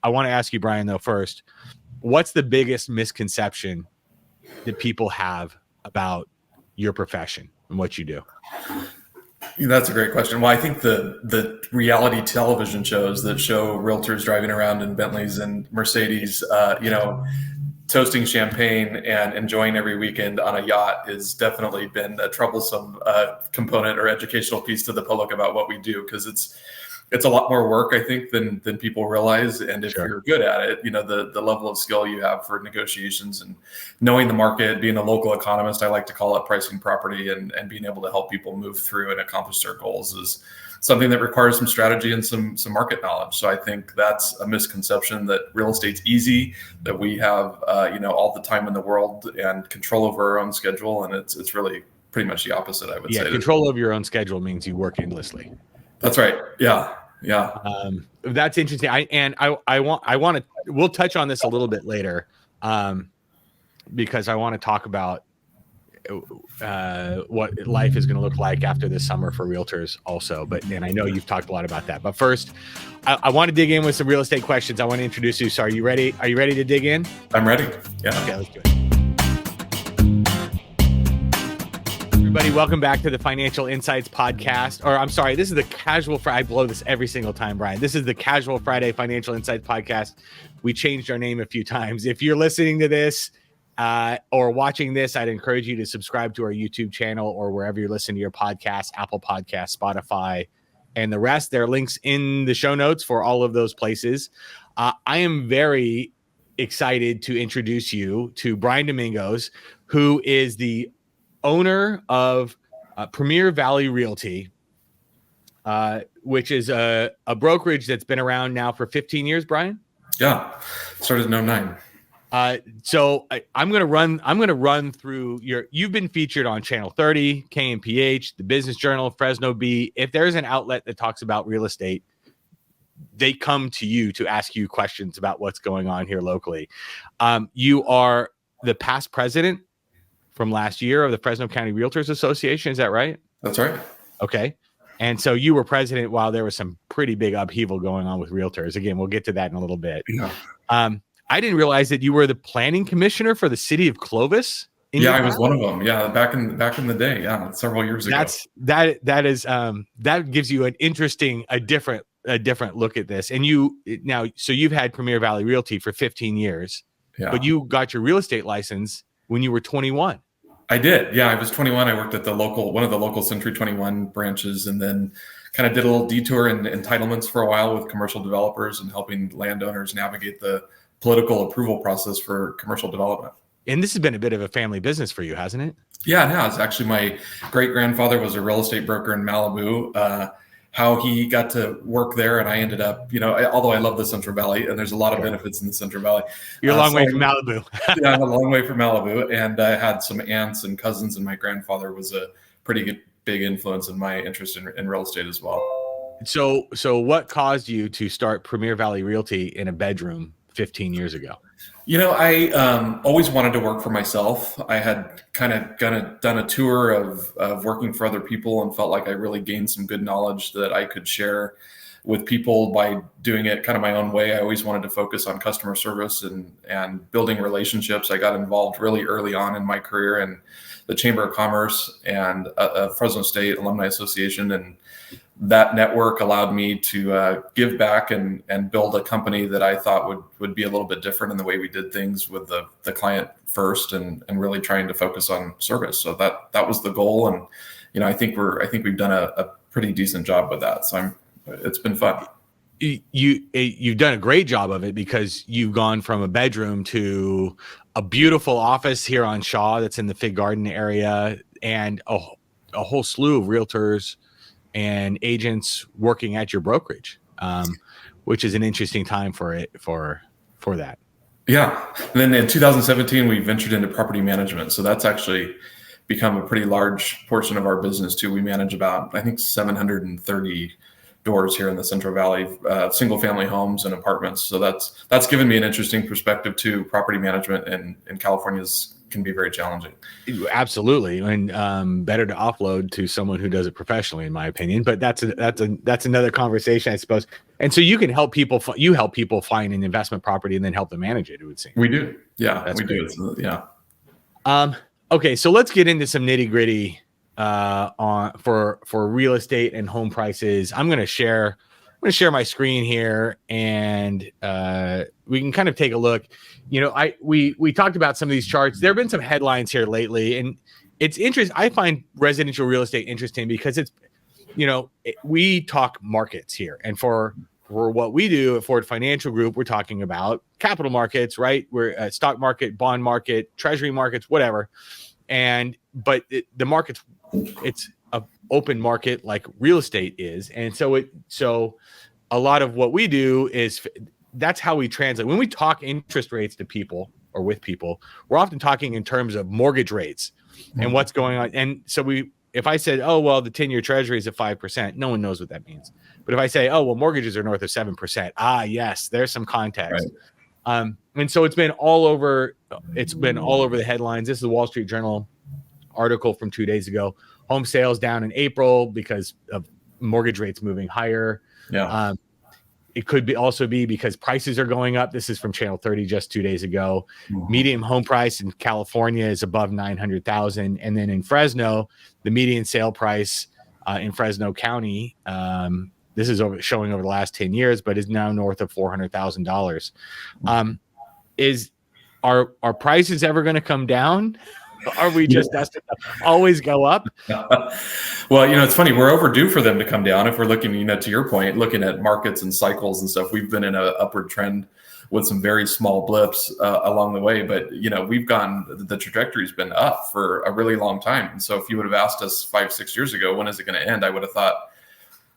I want to ask you, Brian, though, first, what's the biggest misconception that people have about your profession and what you do? That's a great question. Well, I think the reality television shows that show realtors driving around in Bentleys and Mercedes, toasting champagne and enjoying every weekend on a yacht has definitely been a troublesome component or educational piece to the public about what we do, because it's a lot more work, I think, than people realize. And if you're good at it, the level of skill you have for negotiations and knowing the market, being a local economist, I like to call it pricing property, and being able to help people move through and accomplish their goals is something that requires some strategy and some market knowledge. So I think that's a misconception, that real estate's easy, that we have all the time in the world and control over our own schedule. And it's really pretty much the opposite, I would say. Control over your own schedule means you work endlessly. That's right. Yeah. That's interesting. We'll touch on this a little bit later, because I want to talk about what life is going to look like after this summer for realtors also. And I know you've talked a lot about that, but first I want to dig in with some real estate questions. I want to introduce you. So are you ready? Are you ready to dig in? I'm ready. Yeah. Okay, let's do it. Everybody, welcome back to the Financial Insights podcast. Or I'm sorry, this is the Casual Friday. I blow this every single time, Brian. This is the Casual Friday Financial Insights podcast. We changed our name a few times. If you're listening to this or watching this, I'd encourage you to subscribe to our YouTube channel or wherever you're listening to your podcast, Apple Podcasts, Spotify, and the rest. There are links in the show notes for all of those places. I am very excited to introduce you to Brian Domingos, who is the owner of Premier Valley Realty, which is a brokerage that's been around now for 15 years, Brian? Yeah, started in 2009. So I'm going to run through you've been featured on Channel 30, KMPH, the Business Journal, Fresno Bee. If there's an outlet that talks about real estate, they come to you to ask you questions about what's going on here locally. You are the past president from last year of the Fresno County Realtors Association. Is that right? That's right. Okay. And so you were president while there was some pretty big upheaval going on with realtors. Again, we'll get to that in a little bit. Yeah. I didn't realize that you were the planning commissioner for the city of Clovis. I was one of them. Yeah. Back in the day. Yeah. Several years ago. That gives you an interesting, a different look at this. And so you've had Premier Valley Realty for 15 years, but you got your real estate license when you were 21. I did. Yeah, I was 21. I worked at one of the local Century 21 branches, and then kind of did a little detour in entitlements for a while with commercial developers and helping landowners navigate the political approval process for commercial development. And this has been a bit of a family business for you, hasn't it? Yeah, it has. Actually, my great-grandfather was a real estate broker in Malibu. How he got to work there, and I ended up, although I love the Central Valley, and there's a lot of benefits in the Central Valley. You're a long way from Malibu. Yeah, I'm a long way from Malibu, and I had some aunts and cousins, and my grandfather was a pretty big influence in my interest in real estate as well. So what caused you to start Premier Valley Realty in a bedroom 15 years ago? I always wanted to work for myself. I had kind of done a tour of working for other people and felt like I really gained some good knowledge that I could share with people by doing it kind of my own way. I always wanted to focus on customer service and building relationships. I got involved really early on in my career in the Chamber of Commerce and Fresno State Alumni Association, and that network allowed me to give back and build a company that I thought would be a little bit different in the way we did things with the client first and really trying to focus on service. So that was the goal. And, I think we've done a pretty decent job with that. So it's been fun. You've done a great job of it, because you've gone from a bedroom to a beautiful office here on Shaw that's in the Fig Garden area, and a whole slew of realtors and agents working at your brokerage, which is an interesting time for that. Yeah. And then in 2017, we ventured into property management. So that's actually become a pretty large portion of our business too. We manage about, I think, 730 doors here in the Central Valley, single family homes and apartments. So that's given me an interesting perspective too. Property management in California can be very challenging. Absolutely. And better to offload to someone who does it professionally, in my opinion, but that's another conversation, I suppose. And so you can help people. You help people find an investment property and then help them manage it. It would seem we do. Yeah, that's we great. do. Yeah. Okay, so let's get into some nitty gritty for real estate and home prices. I'm going to share my screen here, and we can kind of take a look. We talked about some of these charts. There have been some headlines here lately, and it's interesting. I find residential real estate interesting because it's, we talk markets here, and for what we do at Ford Financial Group, we're talking about capital markets, right? We're stock market, bond market, treasury markets, whatever. But the market's, it's a open market like real estate is. And so a lot of what we do is that's how we translate. When we talk interest rates to people or with people, we're often talking in terms of mortgage rates and what's going on. And so if I said, oh, well, the 10-year treasury is at 5%, no one knows what that means. But if I say, oh, well, mortgages are north of 7%, yes, there's some context. Right. And so it's been all over the headlines. This is the Wall Street Journal article from 2 days ago. Home sales down in April because of mortgage rates moving higher. Yeah. It could also be because prices are going up. This is from Channel 30 just 2 days ago. Mm-hmm. Median home price in California is above $900,000, and then in Fresno, the median sale price in Fresno County, this is showing over the last 10 years, but is now north of $400,000. Are prices ever going to come down? Are we just destined to always go up? Well, it's funny. We're overdue for them to come down. If we're looking, to your point, looking at markets and cycles and stuff, we've been in an upward trend with some very small blips along the way. But, the trajectory's been up for a really long time. And so if you would have asked us 5-6 years ago, when is it going to end? I would have thought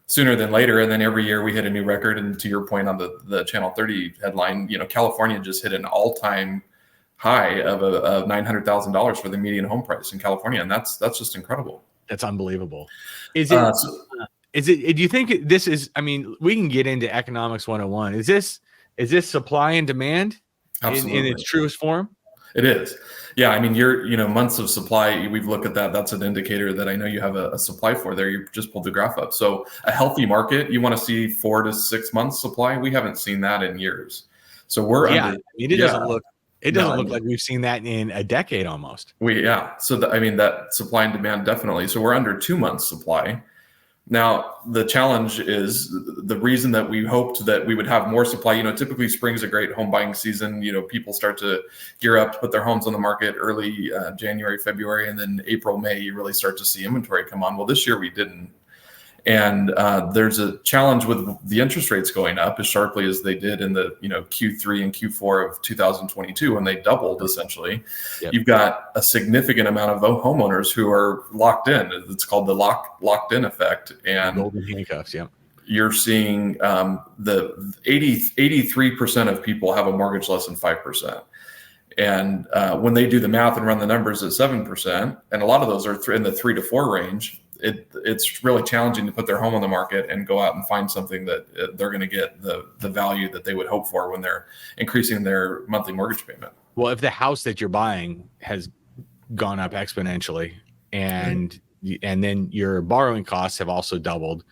sooner than later. And then every year we hit a new record. And to your point on the Channel 30 headline, California just hit an all-time high of $900,000 for the median home price in California. And that's just incredible. That's unbelievable. Is it, do you think this is, we can get into economics 101. Is this supply and demand in its truest form? It is. Yeah. You're, months of supply, we've looked at that. That's an indicator that I know you have a supply for there. You just pulled the graph up. So a healthy market, you want to see 4 to 6 months supply. We haven't seen that in years. So we're it doesn't look like we've seen that in a decade almost. So that supply and demand definitely. So we're under 2 months supply. Now, the challenge is the reason that we hoped that we would have more supply. Typically spring's a great home buying season. People start to gear up to put their homes on the market early January, February, and then April, May, you really start to see inventory come on. Well, this year we didn't. And there's a challenge with the interest rates going up as sharply as they did in the Q3 and Q4 of 2022 when they doubled essentially. Yep. You've got a significant amount of homeowners who are locked in. It's called the locked in effect. And golden handcuffs. Yeah. You're seeing the 83% of people have a mortgage less than 5%. And when they do the math and run the numbers at 7%, and a lot of those are in the 3 to 4 range. It's really challenging to put their home on the market and go out and find something that they're going to get the value that they would hope for when they're increasing their monthly mortgage payment. Well, if the house that you're buying has gone up exponentially and then your borrowing costs have also doubled,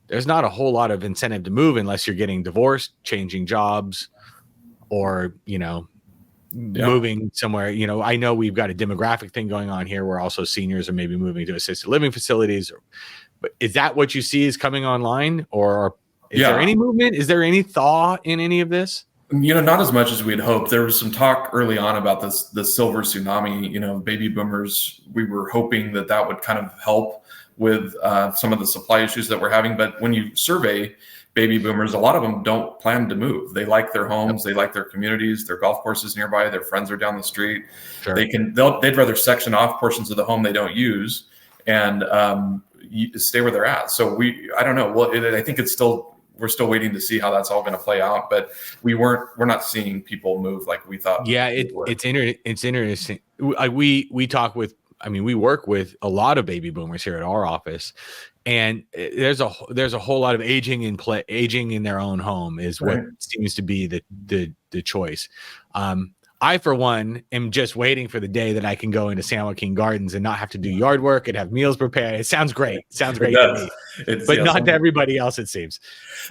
there's not a whole lot of incentive to move unless you're getting divorced, changing jobs, or, moving somewhere. I know we've got a demographic thing going on here where also seniors are maybe moving to assisted living facilities. But is that what you see is coming online, or is there any movement? Is there any thaw in any of this? Not as much as we'd hoped. There was some talk early on about the silver tsunami, baby boomers. We were hoping that would kind of help with some of the supply issues that we're having. But when you survey baby boomers, a lot of them don't plan to move. They like their homes, they like their communities, their golf courses nearby, their friends are down the street. Sure. They'd rather section off portions of the home they don't use and stay where they're at. So I don't know. Well, I think we're still waiting to see how that's all going to play out. But we're not seeing people move like we thought. Yeah, it's interesting. We talk with. We work with a lot of baby boomers here at our office, and there's a whole lot of aging in their own home is what seems to be the choice. I, for one, am just waiting for the day that I can go into San Joaquin Gardens and not have to do yard work and have meals prepared. It sounds great. It sounds great to me, but not to everybody else, it seems.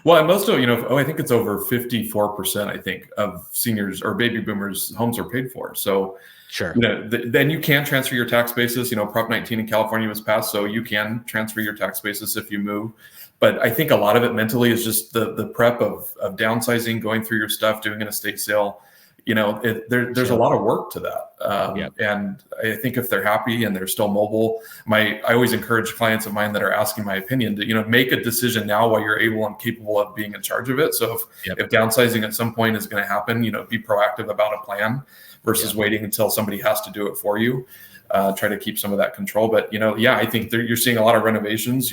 Well, and most of, I think it's over 54%, I think, of seniors or baby boomers' homes are paid for. So, sure. Then you can transfer your tax basis. Prop 19 in California was passed, so you can transfer your tax basis if you move. But I think a lot of it mentally is just the prep of downsizing, going through your stuff, doing an estate sale. There's a lot of work to that. And I think if they're happy and they're still mobile, I always encourage clients of mine that are asking my opinion to, make a decision now while you're able and capable of being in charge of it. So if downsizing at some point is going to happen, be proactive about a plan versus waiting until somebody has to do it for you. Try to keep some of that control. But, I think you're seeing a lot of renovations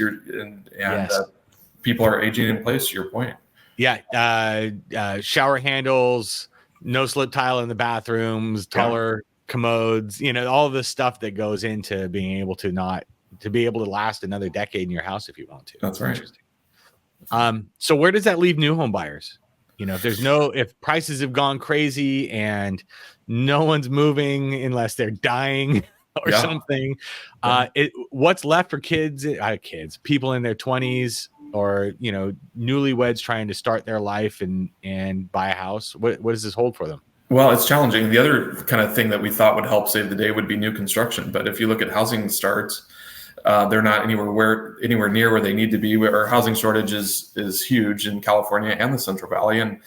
people are aging in place, to your point. Shower handles, no slip tile in the bathrooms, taller commodes, all of the stuff that goes into being able to last another decade in your house if you want to. That's right. So where does that leave new home buyers? If prices have gone crazy and no one's moving unless they're dying or something, what's left for people in their 20s or, newlyweds trying to start their life and buy a house? What does this hold for them? Well, it's challenging. The other kind of thing that we thought would help save the day would be new construction. But if you look at housing starts, they're not anywhere near where they need to be. Our housing shortage is huge in California and the Central Valley. And,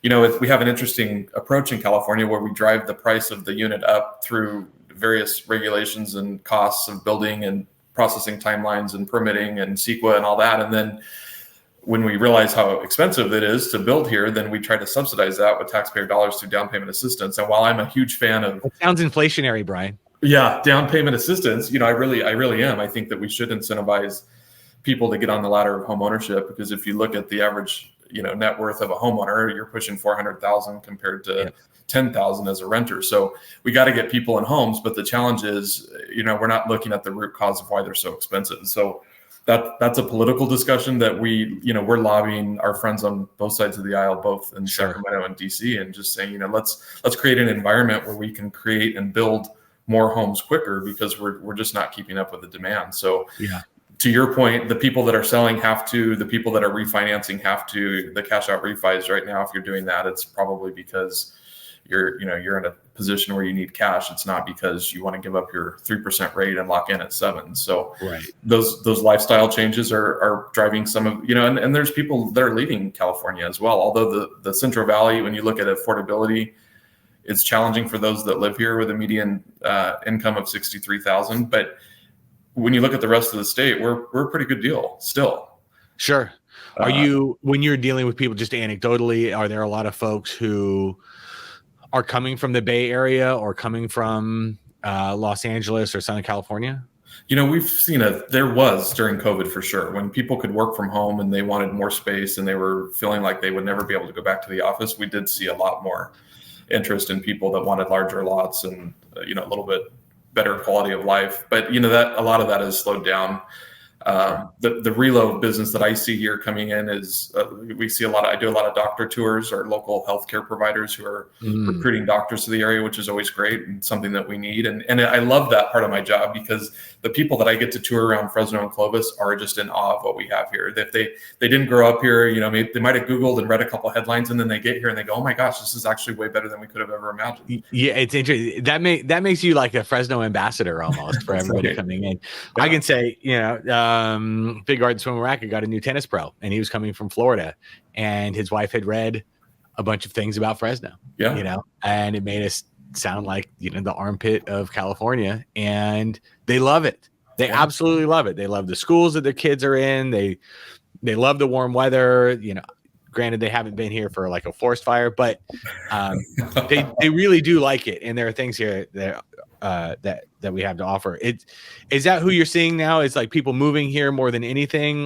we have an interesting approach in California where we drive the price of the unit up through various regulations and costs of building and processing timelines and permitting and CEQA and all that. And then when we realize how expensive it is to build here, then we try to subsidize that with taxpayer dollars through down payment assistance. And while I'm a huge fan of— It sounds inflationary, Brian. Yeah, down payment assistance. I really am. I think that we should incentivize people to get on the ladder of home ownership, because if you look at the average, net worth of a homeowner, you're pushing 400,000 compared to 10,000 as a renter. So we got to get people in homes, but the challenge is, we're not looking at the root cause of why they're so expensive. So that's a political discussion that we're lobbying our friends on both sides of the aisle, both in Sacramento and DC, and just saying, let's create an environment where we can create and build more homes quicker, because we're just not keeping up with the demand. So to your point, the people that are selling have to, the people that are refinancing have to. The cash out refis right now, if you're doing that, it's probably because you're in a position where you need cash. It's not because you want to give up your 3% rate and lock in at 7%. So those lifestyle changes are driving some of, and there's people that are leaving California as well. Although the Central Valley, when you look at affordability, it's challenging for those that live here with a median income of $63,000. But when you look at the rest of the state, we're a pretty good deal still. Sure. When you're dealing with people, just anecdotally, are there a lot of folks who are coming from the Bay Area or coming from Los Angeles or Southern California? We've seen there was during COVID for sure, when people could work from home and they wanted more space and they were feeling like they would never be able to go back to the office. We did see a lot more interest in people that wanted larger lots and, a little bit better quality of life. But, that a lot of that has slowed down. The reload business that I see here coming in is we see I do a lot of doctor tours, or local healthcare providers who are recruiting doctors to the area, which is always great and something that we need. And I love that part of my job, because the people that I get to tour around Fresno and Clovis are just in awe of what we have here. If they didn't grow up here, maybe they might have Googled and read a couple headlines, and then they get here and they go, oh my gosh, this is actually way better than we could have ever imagined. Yeah, it's interesting. That makes you like a Fresno ambassador almost for everybody coming in. Yeah. I can say, Big Garden Swim Racket got a new tennis pro, and he was coming from Florida, and his wife had read a bunch of things about Fresno, and it made us sound like, the armpit of California, and they love it. They absolutely love it. They love the schools that their kids are in. They love the warm weather. Granted, they haven't been here for like a forest fire, but they really do like it. And there are things here that we have to offer. Is that who you're seeing now? Is like people moving here more than anything?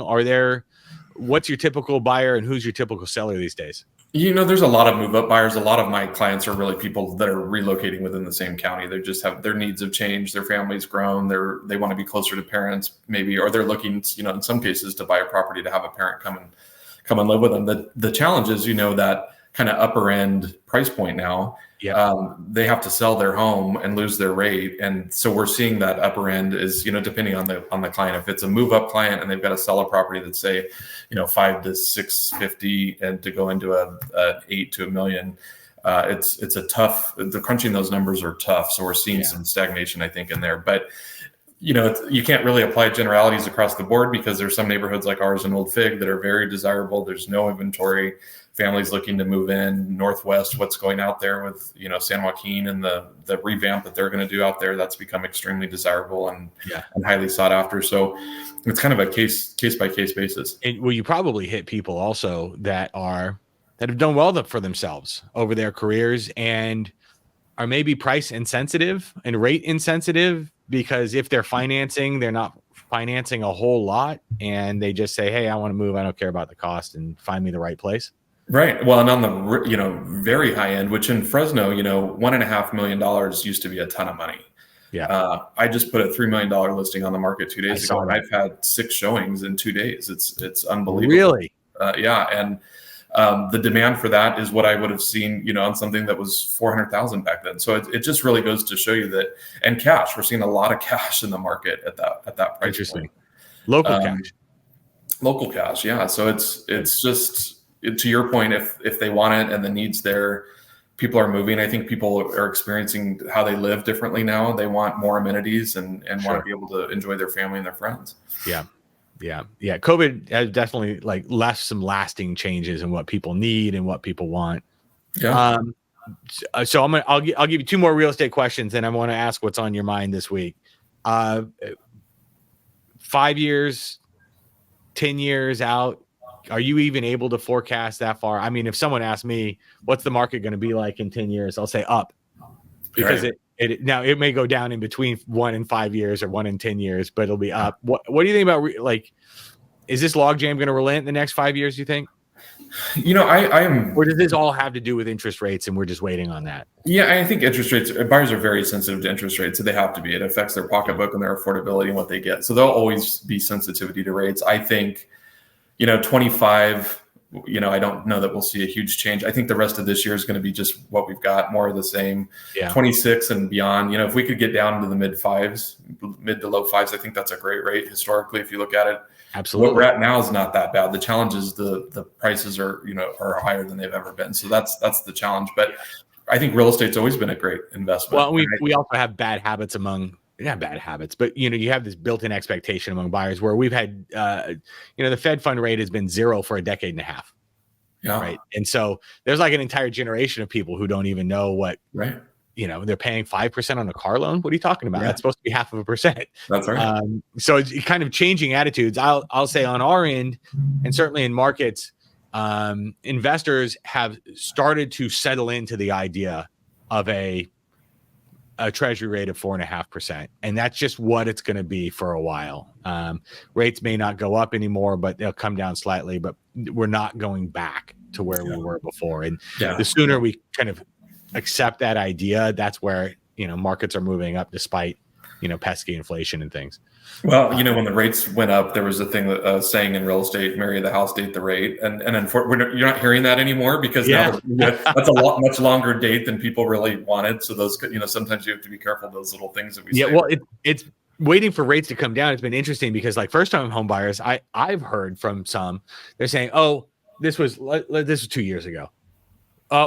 What's your typical buyer and who's your typical seller these days? There's a lot of move up buyers. A lot of my clients are really people that are relocating within the same county. They just have their needs have changed. Their family's grown. They want to be closer to parents maybe, or they're looking, in some cases to buy a property to have a parent come and live with them. The challenge is, that kind of upper end price point now. They have to sell their home and lose their rate, and so we're seeing that upper end is, depending on the client. If it's a move up client and they've got to sell a property that's say, 5 to 650 and to go into a 8 to $1 million, it's a tough. The crunching those numbers are tough. So we're seeing some stagnation, I think, in there, but. You can't really apply generalities across the board because there's some neighborhoods like ours in Old Fig that are very desirable. There's no inventory. Families looking to move in. Northwest, what's going out there with, San Joaquin and the revamp that they're going to do out there, that's become extremely desirable and highly sought after. So it's kind of a case by case basis. And you probably hit people also that have done well for themselves over their careers and are maybe price insensitive and rate insensitive, because if they're financing, they're not financing a whole lot and they just say, hey, I want to move. I don't care about the cost, and find me the right place. Right. Well, and on the, very high end, which in Fresno, $1.5 million used to be a ton of money. Yeah. I just put a $3 million listing on the market 2 days ago. I've had 6 showings in 2 days. It's unbelievable. Really? And the demand for that is what I would have seen, on something that was 400,000 back then. So it just really goes to show you that, and cash, we're seeing a lot of cash in the market at that price. Interesting. Point. Local cash. Yeah. So it's just, to your point, if they want it and the need's there, people are moving. I think people are experiencing how they live differently now. They want more amenities and want to be able to enjoy their family and their friends. Yeah. COVID has definitely left some lasting changes in what people need and what people want. Yeah. So I'll give you 2 more real estate questions, and I want to ask what's on your mind this week. 5 years, 10 years out, are you even able to forecast that far? I mean, if someone asked me, what's the market going to be like in 10 years? I'll say up, because now it may go down in between 1 and 5 years or 1 and 10 years, but it'll be up. What do you think about is this logjam going to relent in the next 5 years, you think? I am. Or does this all have to do with interest rates and we're just waiting on that? Yeah, I think interest rates, buyers are very sensitive to interest rates, so they have to be. It affects their pocketbook and their affordability and what they get. So there'll always be sensitivity to rates. I think, 25, I don't know that we'll see a huge change. I think the rest of this year is going to be just what we've got, more of the same. 26 and beyond, if we could get down to the mid to low fives, I think that's a great rate historically, if you look at it. Absolutely. What we're at now is not that bad. The challenge is the prices are higher than they've ever been. So that's the challenge. But I think real estate's always been a great investment. Well, we also have bad habits not bad habits, but you have this built-in expectation among buyers where we've had, the Fed fund rate has been 0 for a decade and a half. Yeah. Right. And so there's an entire generation of people who don't even know what, they're paying 5% on a car loan. What are you talking about? That's supposed to be 0.5%. That's right. So it's kind of changing attitudes. I'll say on our end, and certainly in markets, investors have started to settle into the idea of a treasury rate of 4.5%. And that's just what it's going to be for a while. Rates may not go up anymore, but they'll come down slightly, but we're not going back to where we were before. And the sooner we kind of accept that idea, that's where, markets are moving up despite, pesky inflation and things. Well, when the rates went up, there was a thing that saying in real estate, marry the house, date the rate. And you're not hearing that anymore because now that's a much longer date than people really wanted. So those, sometimes you have to be careful of those little things that we say. Yeah, well, it's waiting for rates to come down. It's been interesting because first time home buyers, I've heard from some, they're saying, oh, this was 2 years ago.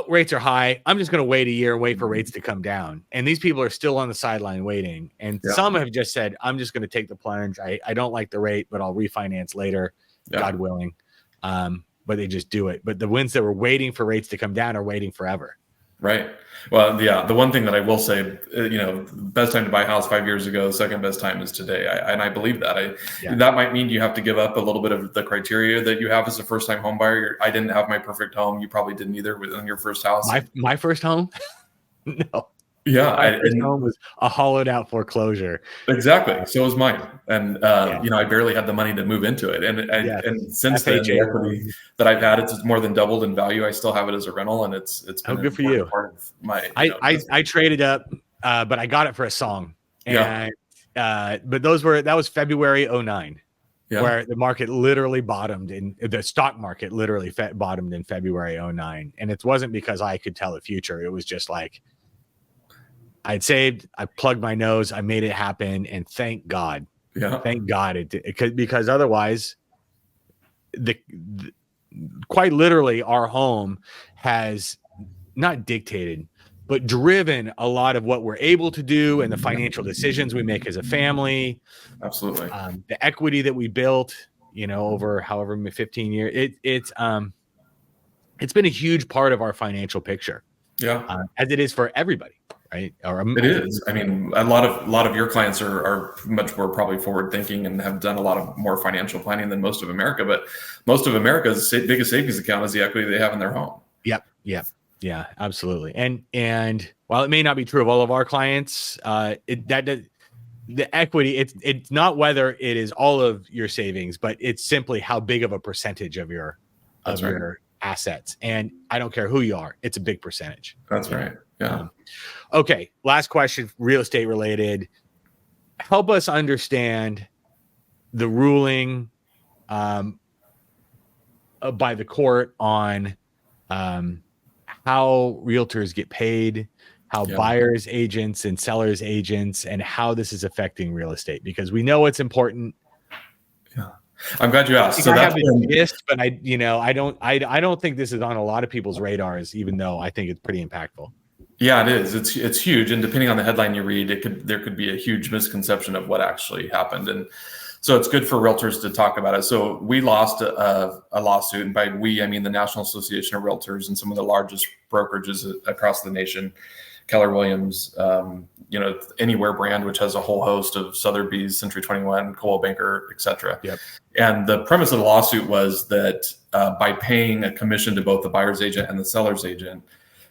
Rates are high. I'm just going to wait a year and wait for rates to come down. And these people are still on the sideline waiting. And some have just said, I'm just going to take the plunge. I don't like the rate, but I'll refinance later, God willing. But they just do it. But the ones that were waiting for rates to come down are waiting forever. Right. Well, the one thing that I will say, best time to buy a house 5 years ago, second best time is today. And I believe that. That might mean you have to give up a little bit of the criteria that you have as a first time home buyer. I didn't have my perfect home. You probably didn't either within your first house. My first home? No. Yeah. My first home was a hollowed out foreclosure. Exactly. So was mine. And, I barely had the money to move into it. And since then, the equity that I've had, it's more than doubled in value. I still have it as a rental, and it's been good for you. Part of my, I traded up, but I got it for a song. And, but that was February 2009. where the market literally bottomed the stock market literally bottomed in February 2009. And it wasn't because I could tell the future. It was just like, I'd saved, I plugged my nose, I made it happen. And thank God, it did, because otherwise quite literally our home has not dictated, but driven a lot of what we're able to do and the financial decisions we make as a family. Absolutely. The equity that we built, over however 15 years, it's been a huge part of our financial picture. As it is for everybody, right? It is. I mean, a lot of your clients are much more probably forward thinking and have done a lot of more financial planning than most of America. But most of America's biggest savings account is the equity they have in their home. Yep. Yeah, absolutely. And while it may not be true of all of our clients, the equity, it's not whether it is all of your savings, but it's simply how big of a percentage of your your assets. And I don't care who you are, it's a big percentage. That's right. Yeah. Okay. Last question, real estate related. Help us understand the ruling by the court on how realtors get paid, how buyers agents and sellers agents, and how this is affecting real estate, because we know it's important. Yeah. I'm glad you asked. So I have the gist, but I don't think this is on a lot of people's radars, even though I think it's pretty impactful. Yeah, it is. It's huge. And depending on the headline you read, there could be a huge misconception of what actually happened. And so it's good for realtors to talk about it. So we lost a lawsuit, and by we, I mean the National Association of Realtors and some of the largest brokerages across the nation, Keller Williams, Anywhere brand, which has a whole host of Sotheby's, Century 21, Coldwell Banker, et cetera. Yep. And the premise of the lawsuit was that by paying a commission to both the buyer's agent and the seller's agent,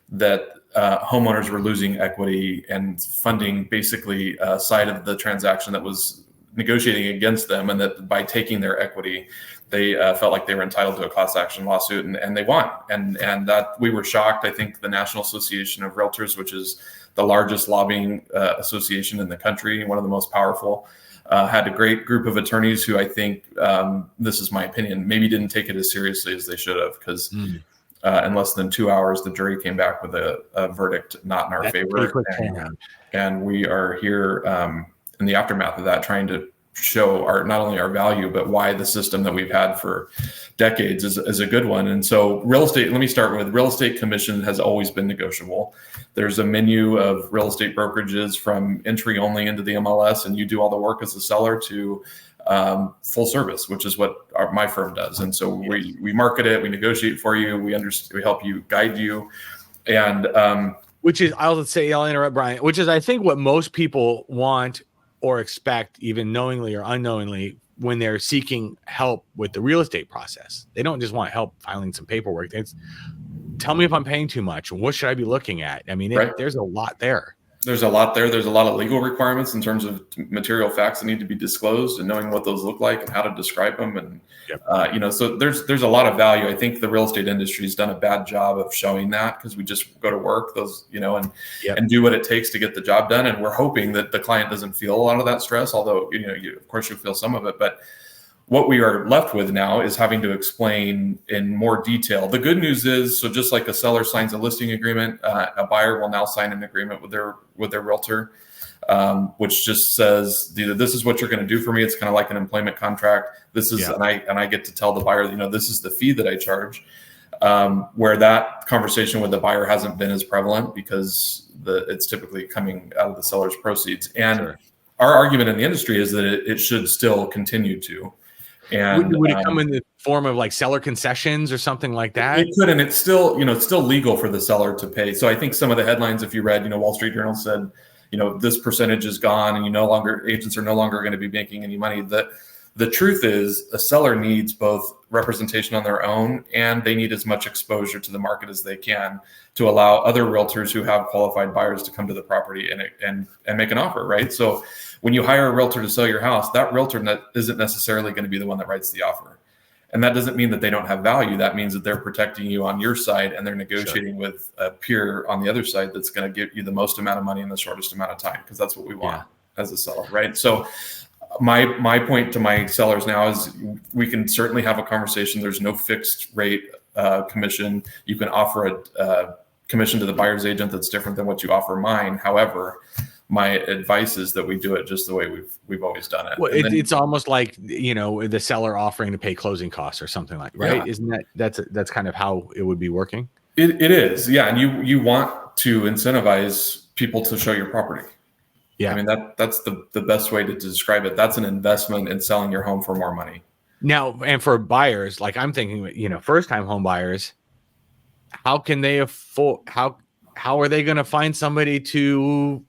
that homeowners were losing equity and funding basically a side of the transaction that was negotiating against them, and that by taking their equity, they felt like they were entitled to a class action lawsuit, and they won. And that we were shocked. I think the National Association of Realtors, which is the largest lobbying association in the country, one of the most powerful, had a great group of attorneys who I think, this is my opinion, maybe didn't take it as seriously as they should have, because in less than 2 hours, the jury came back with a verdict not in our favor. And we are here in the aftermath of that, trying to show not only our value, but why the system that we've had for decades is a good one. And so real estate, let me start with real estate commission has always been negotiable. There's a menu of real estate brokerages from entry only into the MLS, and you do all the work as a seller, to full service, which is what my firm does. And so we market it, we negotiate for you, we help you, guide you. And which is, I'll interrupt Brian, which is I think what most people want or expect, even knowingly or unknowingly, when they're seeking help with the real estate process. They don't just want help filing some paperwork. It's, tell me if I'm paying too much, and what should I be looking at? I mean, there's a lot there. There's a lot there. There's a lot of legal requirements in terms of material facts that need to be disclosed, and knowing what those look like and how to describe them. And, so there's a lot of value. I think the real estate industry has done a bad job of showing that, because we just go to work and do what it takes to get the job done. And we're hoping that the client doesn't feel a lot of that stress, although, of course you'll feel some of it, but what we are left with now is having to explain in more detail. The good news is, so just like a seller signs a listing agreement, a buyer will now sign an agreement with their realtor, which just says, this is what you're going to do for me. It's kind of like an employment contract. This is, and I get to tell the buyer, this is the fee that I charge. Where that conversation with the buyer hasn't been as prevalent, because it's typically coming out of the seller's proceeds. And our argument in the industry is that it should still continue to. And would it come in the form of like seller concessions or something like that? It could, and it's still, it's still legal for the seller to pay. So I think some of the headlines, if you read, Wall Street Journal said, this percentage is gone, and agents are no longer going to be making any money. The truth is, a seller needs both representation on their own, and they need as much exposure to the market as they can to allow other realtors who have qualified buyers to come to the property and make an offer, right? So when you hire a realtor to sell your house, that realtor isn't necessarily going to be the one that writes the offer. And that doesn't mean that they don't have value. That means that they're protecting you on your side, and they're negotiating with a peer on the other side that's going to get you the most amount of money in the shortest amount of time, because that's what we want as a seller, right? So my point to my sellers now is we can certainly have a conversation. There's no fixed rate commission. You can offer a commission to the buyer's agent that's different than what you offer mine. However, my advice is that we do it just the way we've always done it. Well, it's almost like, the seller offering to pay closing costs or something like, right? Yeah. Isn't that's kind of how it would be working? It is. Yeah. And you want to incentivize people to show your property. Yeah. I mean, that's the best way to describe it. That's an investment in selling your home for more money. Now, and for buyers, like I'm thinking, first time home buyers, how can they afford, how are they going to find somebody to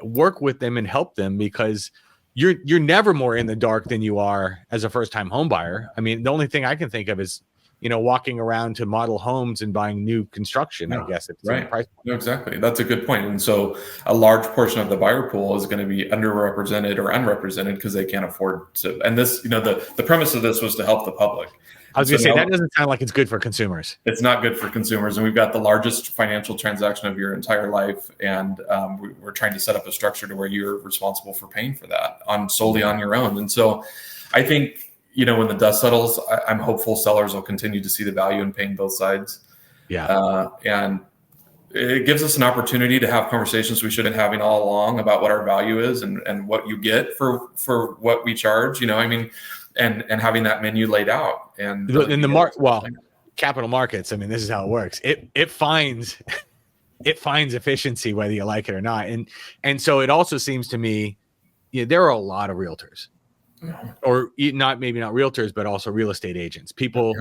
work with them and help them? Because you're never more in the dark than you are as a first time home buyer. I mean, the only thing I can think of is, walking around to model homes and buying new construction, I guess. It's right. Price. No, exactly. That's a good point. And so a large portion of the buyer pool is going to be underrepresented or unrepresented because they can't afford to. And this, the premise of this was to help the public. I was going to say, that doesn't sound like it's good for consumers. It's not good for consumers. And we've got the largest financial transaction of your entire life. And we're trying to set up a structure to where you're responsible for paying for that solely on your own. And so I think, when the dust settles, I'm hopeful sellers will continue to see the value in paying both sides. Yeah. And it gives us an opportunity to have conversations we should have been having all along about what our value is and what you get for what we charge, and having that menu laid out. And in capital markets, I mean, this is how it works. It finds efficiency whether you like it or not. And so it also seems to me, there are a lot of realtors. Or maybe not realtors, but also real estate agents. People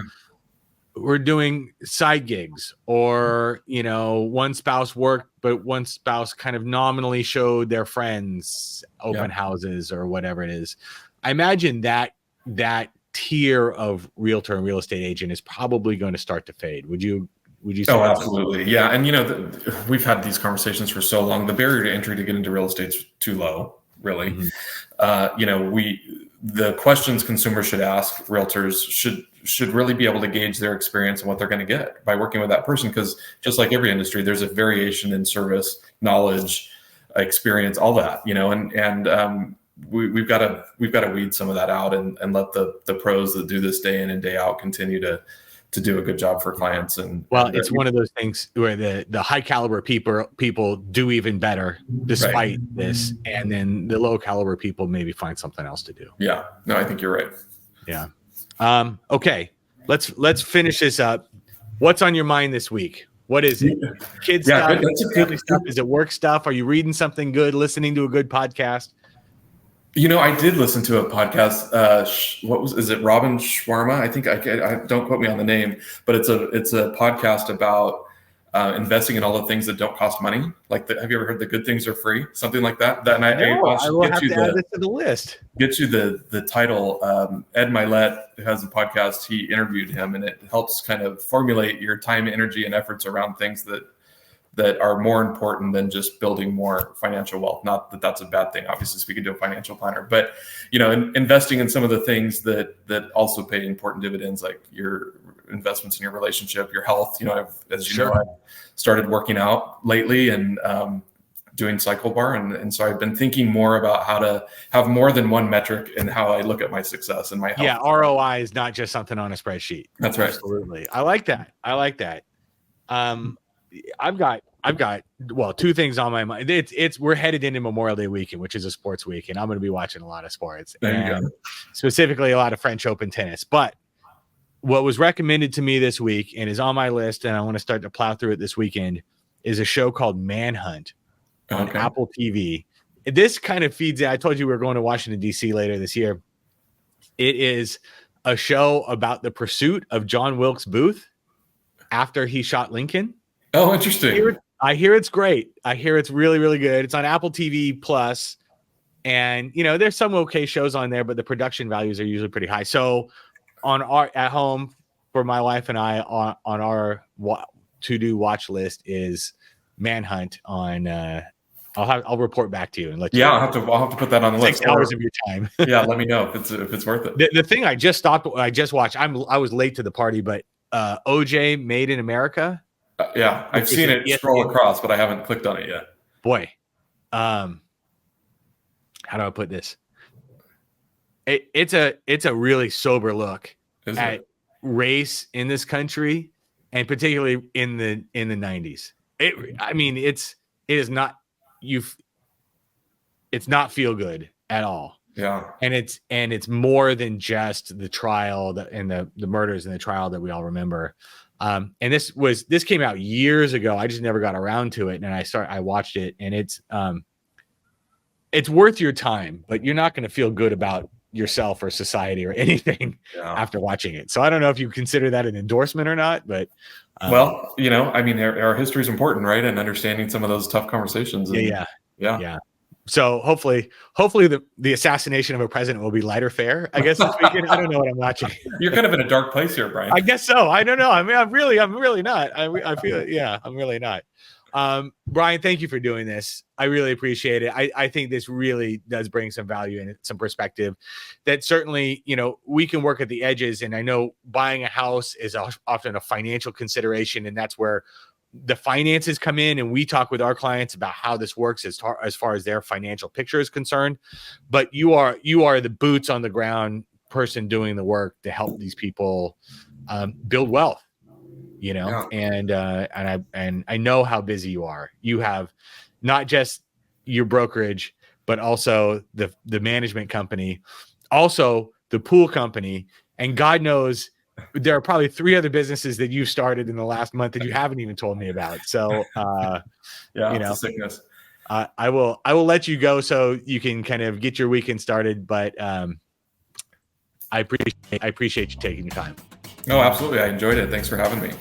who are doing side gigs, or one spouse worked, but one spouse kind of nominally showed their friends open houses or whatever it is. I imagine that tier of realtor and real estate agent is probably going to start to fade. Would you say? Oh, absolutely. Yeah. And we've had these conversations for so long. The barrier to entry to get into real estate is too low, really. Mm-hmm. The questions consumers should ask realtors should really be able to gauge their experience and what they're going to get by working with that person. Because just like every industry, there's a variation in service, knowledge, experience, all that, and we've got to weed some of that out and let the pros that do this day in and day out continue to do a good job for clients. It's one of those things where the high caliber people do even better despite this, and then the low caliber people maybe find something else to do. Yeah, no, I think you're right. Yeah. Okay, let's finish this up. What's on your mind this week? What is it? Kids stuff? Family stuff? Is it work stuff? Are you reading something good? Listening to a good podcast? I did listen to a podcast. Is it Robin Sharma? I think I don't quote me on the name, but it's a podcast about investing in all the things that don't cost money. Like, have you ever heard the good things are free? Something like that. I will have to add this to the list. Get you the title. Ed Milet, who has a podcast, he interviewed him, and it helps kind of formulate your time, energy, and efforts around things that are more important than just building more financial wealth. Not that that's a bad thing, obviously, speaking to a financial planner, but investing in some of the things that also pay important dividends, like your investments in your relationship, your health. I've started working out lately and doing cycle bar, and so I've been thinking more about how to have more than one metric in how I look at my success and my health. Yeah, ROI is not just something on a spreadsheet. That's right. Absolutely, I like that. I've got two things on my mind. We're headed into Memorial Day weekend, which is a sports week, and I'm going to be watching a lot of sports, and specifically a lot of French Open tennis. But what was recommended to me this week and is on my list, and I want to start to plow through it this weekend, is a show called Manhunt on Apple TV. This kind of feeds in. I told you we were going to Washington, D.C. later this year. It is a show about the pursuit of John Wilkes Booth after he shot Lincoln. Oh, interesting. I hear it's great. I hear it's really, really good. It's on Apple TV Plus, and there's some okay shows on there, but the production values are usually pretty high. So at home for my wife and I on our to-do watch list is Manhunt on. I'll report back to you and let you. Yeah, I'll have to put that on the list. 6 hours of your time. Yeah, let me know if it's worth it. The thing I just watched. I was late to the party, but OJ Made in America. I've seen it scroll across, but I haven't clicked on it yet. Boy, how do I put this? it's a really sober look Is at it? race in this country, and particularly in the 90s. I mean, it is not it's not feel good at all. Yeah. And it's more than just the trial and the murders in the trial that we all remember. And this came out years ago. I just never got around to it. And I watched it, and it's worth your time, but you're not going to feel good about yourself or society or anything after watching it. So I don't know if you consider that an endorsement or not, but well, I mean, our history is important, right? And understanding some of those tough conversations. Yeah. So hopefully the assassination of a president will be lighter fare, I guess, this weekend. I don't know what I'm watching. You're kind of in a dark place here, Brian. I guess so. I don't know. I mean, I'm really not. I feel it. Yeah, I'm really not. Brian, thank you for doing this. I really appreciate it. I think this really does bring some value and some perspective that certainly, we can work at the edges. And I know buying a house is often a financial consideration, and that's where the finances come in, and we talk with our clients about how this works as far as their financial picture is concerned. But you are the boots on the ground person doing the work to help these people build wealth. And I know how busy you are. You have not just your brokerage, but also the management company, also the pool company, and God knows there are probably 3 other businesses that you've started in the last month that you haven't even told me about. So, it's a sickness. I will let you go so you can kind of get your weekend started. But I appreciate you taking your time. No, absolutely. I enjoyed it. Thanks for having me.